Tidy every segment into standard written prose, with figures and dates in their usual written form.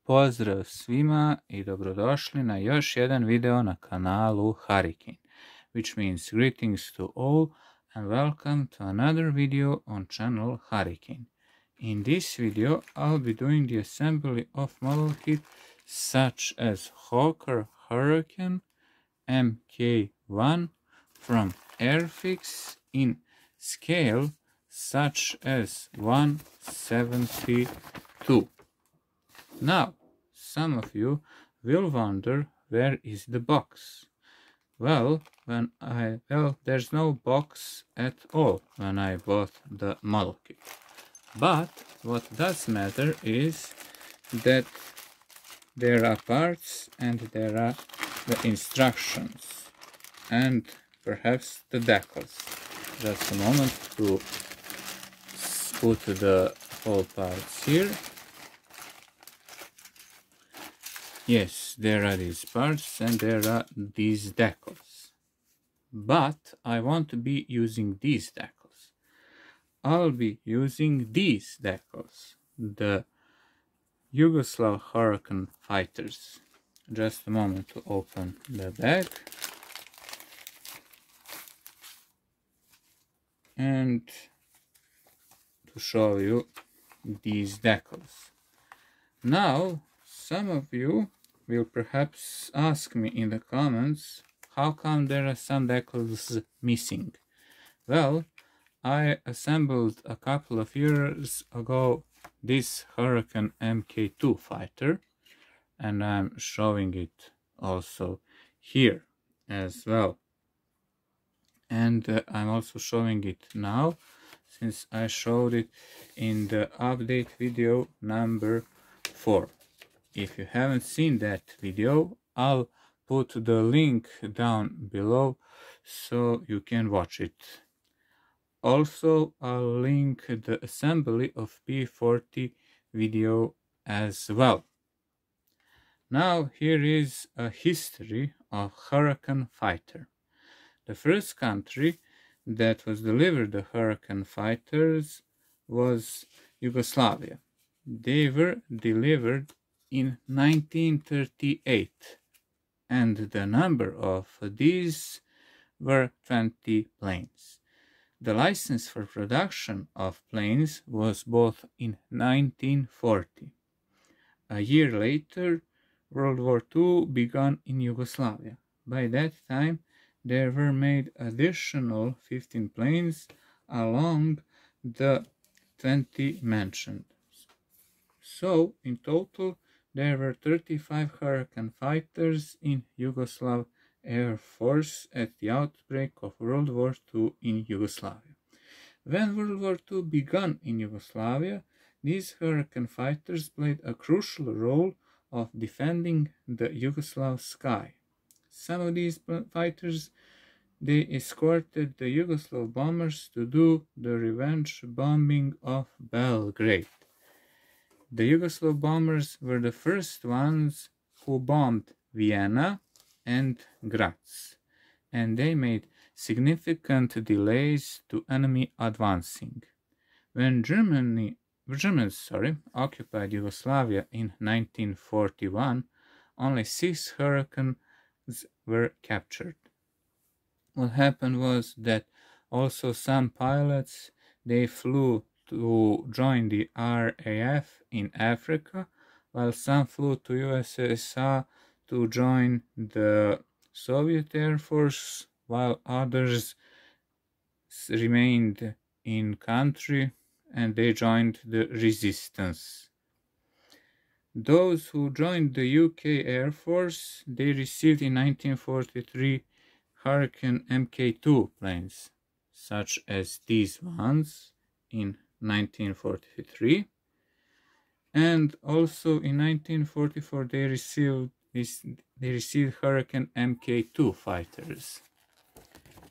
Pozdrav svima I dobrodošli na još jedan video na kanalu Harikejn, which means greetings to all and welcome to another video on channel Harikejn. In this video, I'll be doing the assembly of model kit such as Hoker Hariken Mk from Eirfiks in scale such as 1/72. Now, some of you will wonder, where is the box? Well, there's no box at all when I bought the model kit. But what does matter is that there are parts and there are the instructions and perhaps the decals. Just a moment to put the whole parts here. Yes, there are these parts and there are these decals. But I want to be using these decals. I'll be using these decals, the Yugoslav Hurricane fighters. Just a moment to open the bag. And to show you these decals. Now, some of you will perhaps ask me in the comments, how come there are some decals missing? Well, I assembled a couple of years ago this Hurricane Mk2 fighter, and I'm showing it also here as well. And I'm also showing it now, since I showed it in the update video number 4. If you haven't seen that video, I'll put the link down below so you can watch it. Also, I'll link the assembly of P40 video as well. Now, here is a history of Hurricane fighter. The first country that was delivered the Hurricane fighters was Yugoslavia. They were delivered in 1938, and the number of these were 20 planes. The license for production of planes was bought in 1940. A year later, World War II began in Yugoslavia. By that time, there were made additional 15 planes along the 20 mentioned. So, in total, there were 35 Hurricane fighters in Yugoslav Air Force at the outbreak of World War II in Yugoslavia. When World War II began in Yugoslavia, these Hurricane fighters played a crucial role of defending the Yugoslav sky. Some of these fighters, they escorted the Yugoslav bombers to do the revenge bombing of Belgrade. The Yugoslav bombers were the first ones who bombed Vienna and Graz, and they made significant delays to enemy advancing. When Germans occupied Yugoslavia in 1941, only 6 Hurricanes were captured. What happened was that also some pilots, they flew to join the RAF in Africa, while some flew to USSR to join the Soviet Air Force, while others remained in country and they joined the resistance. Those who joined the UK Air Force, they received in 1943 Hurricane Mk2 planes, such as these ones in 1943, and also in 1944 they received Hurricane Mk2 fighters.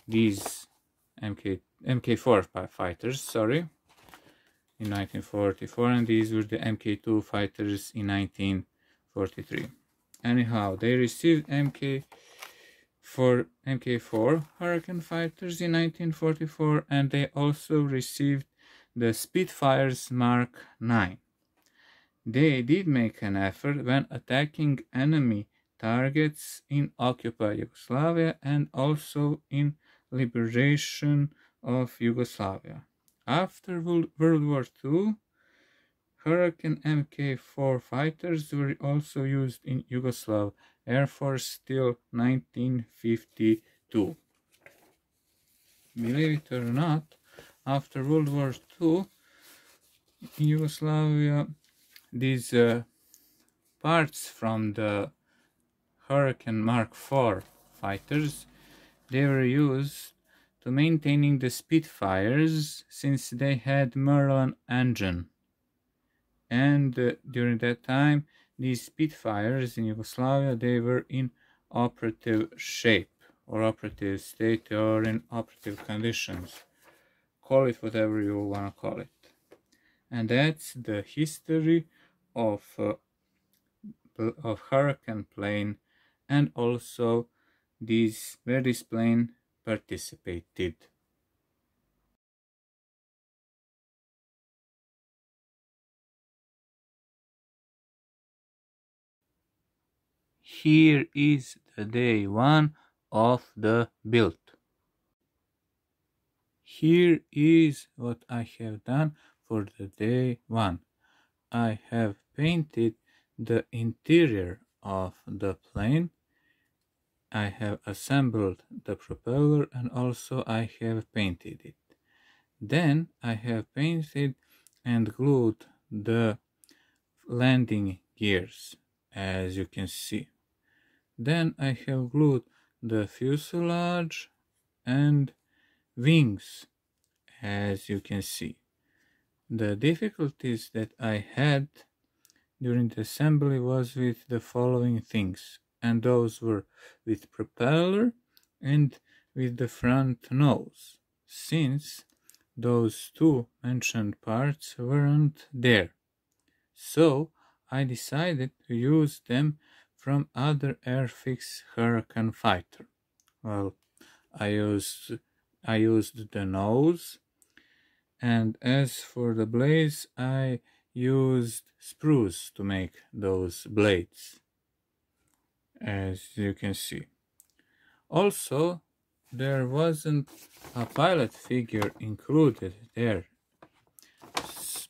These Mk4 fighters, sorry, in 1944, and these were the Mk2 fighters in 1943. Anyhow, they received Mk4 Hurricane fighters in 1944, and they also received the Spitfires Mark 9. They did make an effort when attacking enemy targets in occupied Yugoslavia and also in liberation of Yugoslavia. After World War II, Hurricane Mk4 fighters were also used in Yugoslav Air Force till 1952. Believe it or not, after World War II, in Yugoslavia, these parts from the Hurricane Mark IV fighters, they were used to maintaining the Spitfires since they had Merlin engine. And during that time, these Spitfires in Yugoslavia, they were in operative shape or operative state or in operative conditions. Call it whatever you want to call it. And that's the history of Hurricane plane, and also where this plane participated. Here is the day 1 of the build. Here is what I have done for the day 1. I have painted the interior of the plane. I have assembled the propeller and also I have painted it. Then I have painted and glued the landing gears, as you can see. Then I have glued the fuselage and wings, as you can see. The difficulties that I had during the assembly was with the following things, and those were with propeller and with the front nose, since those two mentioned parts weren't there. So I decided to use them from other Airfix Hurricane fighter. Well, I used the nose, and as for the blades, I used spruce to make those blades, as you can see. Also, there wasn't a pilot figure included there,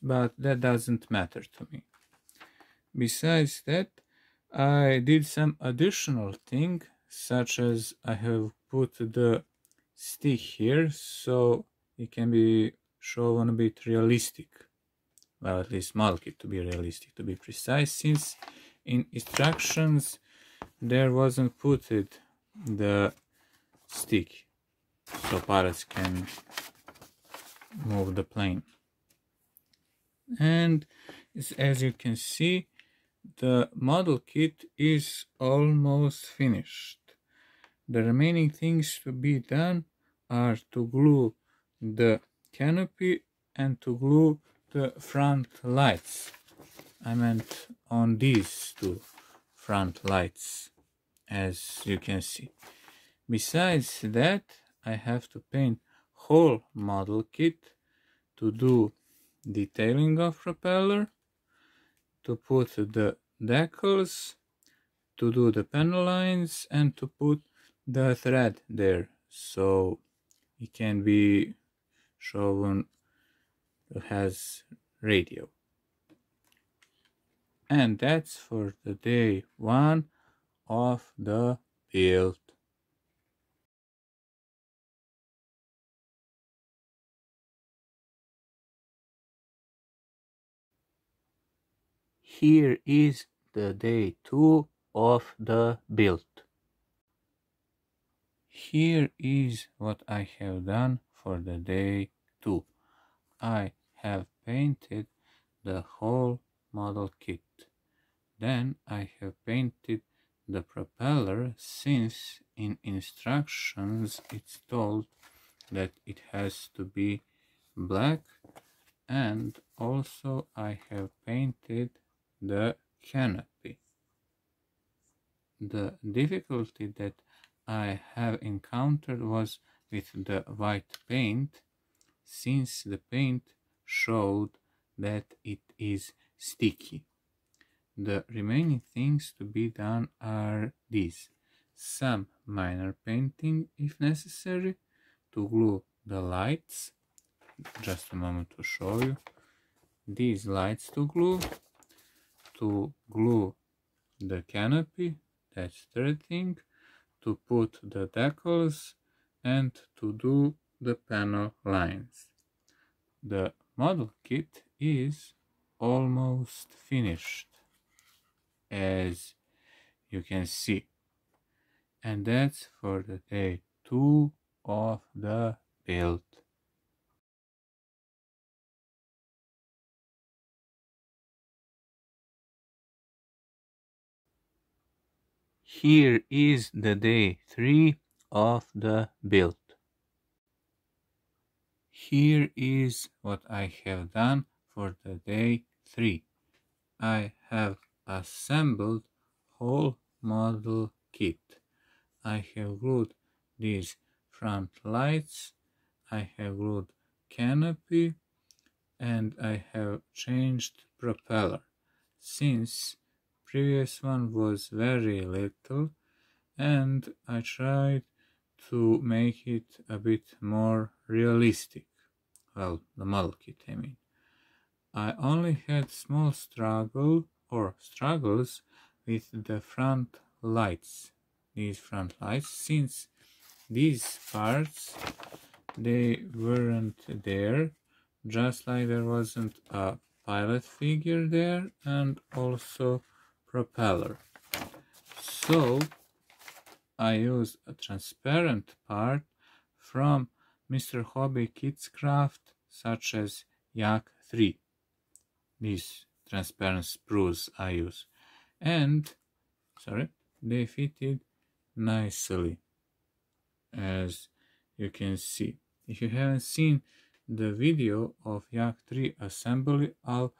but that doesn't matter to me. Besides that, I did some additional thing, such as I have put the stick here so it can be shown a bit realistic. Well, at least mark it to be realistic, to be precise, since in instructions there wasn't put the stick so pilots can move the plane. And as you can see, the model kit is almost finished. The remaining things to be done are to glue the canopy and to glue the front lights. I meant on these two front lights, as you can see. Besides that, I have to paint whole model kit to do detailing of propeller, to put the decals, to do the panel lines, and to put the thread there so it can be shown has radio. And that's for the day 1 of the build. Here is the day 2 of the build. Here is what I have done for the day 2. I have painted the whole model kit. Then I have painted the propeller, since in instructions it's told that it has to be black, and also I have painted the canopy. The difficulty that I have encountered was with the white paint, since the paint showed that it is sticky. the remaining things to be done are these: some minor painting if necessary, to glue the lights, just a moment to show you, these lights to glue the canopy, that's third thing, to put the decals, and to do the panel lines. The model kit is almost finished, as you can see, and that's for the day 2 of the build. Here is the day 3 of the build. Here is what I have done for the day 3. I have assembled whole model kit. I have glued these front lights, I have glued canopy, and I have changed propeller, since previous one was very little, and I tried to make it a bit more realistic. Well, the model kit, I mean. I only had small struggles with the front lights. These front lights, since these parts, they weren't there, just like there wasn't a pilot figure there and also propeller. So I used a transparent part from Mr. Hobby Kids Craft, such as Yak 3. These transparent sprues I use, and they fitted nicely, as you can see. If you haven't seen the video of Yak 3 assembly, I'll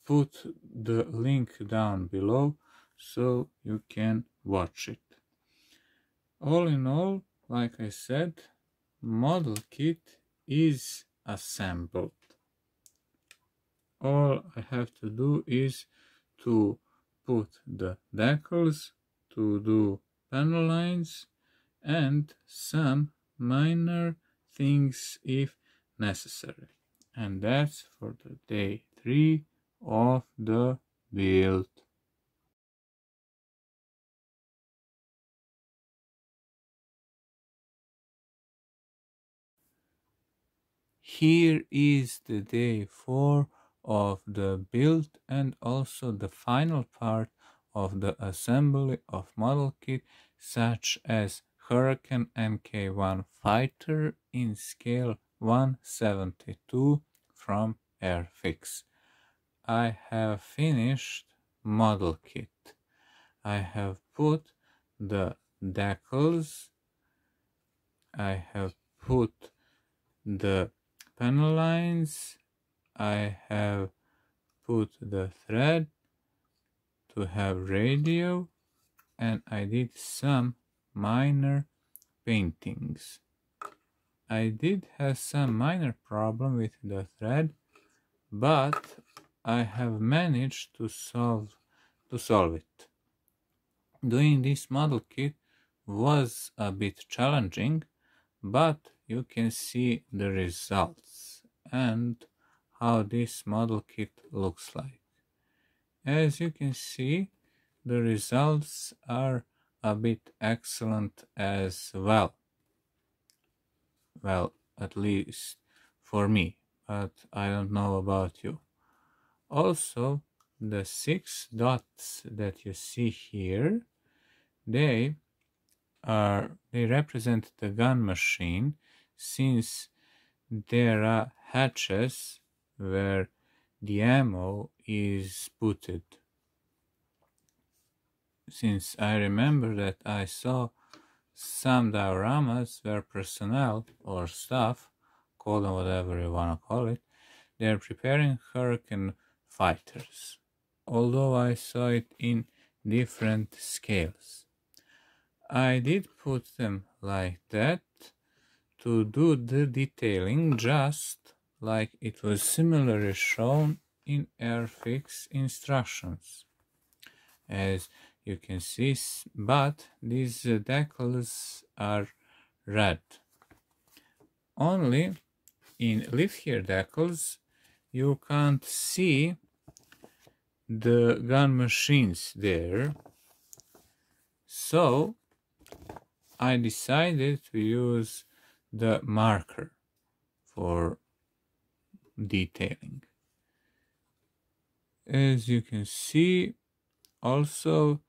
put the link down below so you can watch it. All in all, like I said, model kit is assembled. All I have to do is to put the decals, to do panel lines, and some minor things if necessary. And that's for the day 3 of the build. Here is the day 4 of the build, and also the final part of the assembly of model kit, such as Hurricane Mk1 fighter in scale 1/72 from Airfix. I have finished model kit. I have put the decals, I have put the panel lines, I have put the thread to have radio, and I did some minor paintings. I did have some minor problem with the thread, but I have managed to solve it. Doing this model kit was a bit challenging, but you can see the results and how this model kit looks like. As you can see, the results are a bit excellent as well. Well, at least for me, but I don't know about you. Also, the 6 dots that you see here, they represent the gun machine, since there are hatches where the ammo is putted. Since I remember that I saw some dioramas where personnel or staff, call them whatever you want to call it, they're preparing Hurricane fighters, although I saw it in different scales. I did put them like that to do the detailing, just like it was similarly shown in Airfix instructions. as you can see, but these decals are red. Only in lift here decals you can't see the gun machines there, so I decided to use the marker for detailing. As you can see, also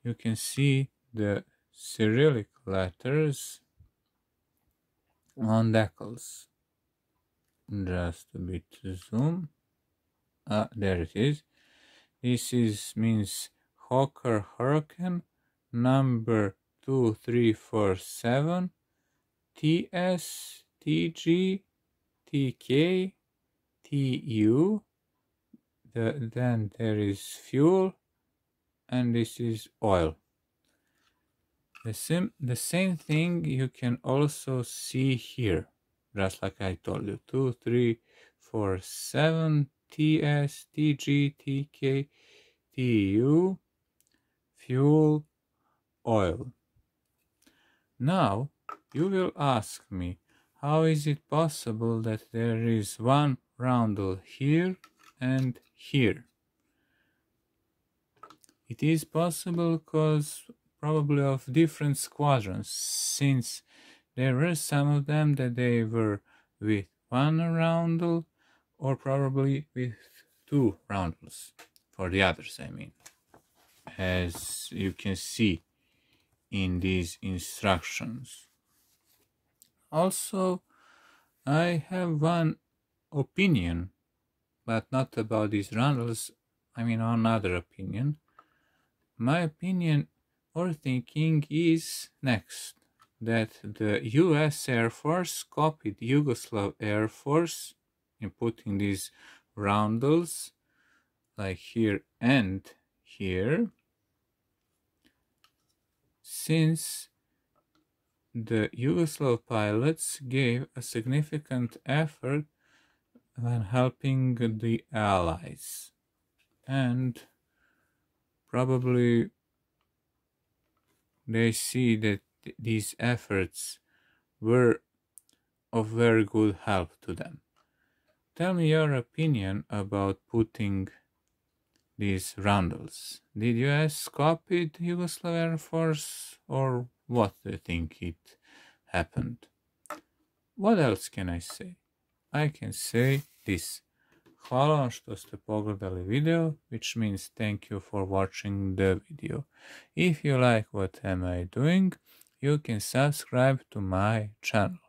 you can see the Cyrillic letters on decals. Just a bit zoom. There it is. This means Hawker Hurricane number 2347 TS TG TK TU. Then there is fuel, and this is oil. The same thing you can also see here, just like I told you, 2347 TS TG TK TU, fuel, oil. Now you will ask me, how is it possible that there is one roundel here and here? It is possible because probably of different squadrons, since there were some of them that they were with one roundel or probably with two roundels, for the others I mean, as you can see in these instructions. Also, I have one opinion, but not about these roundels, I mean another opinion. My opinion or thinking is next, that the US Air Force copied Yugoslav Air Force in putting these roundels like here and here, since the Yugoslav pilots gave a significant effort when helping the Allies, and probably they see that these efforts were of very good help to them. Tell me your opinion about putting these roundels. Did US copy the Yugoslav Air Force, or what do you think it happened? What else can I say? I can say this. Hvala vam što ste pogledali video, which means thank you for watching the video. If you like what am I doing, you can subscribe to my channel.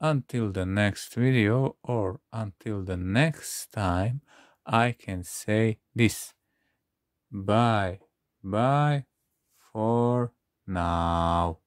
Until the next video or until the next time, I can say this. Bye for now.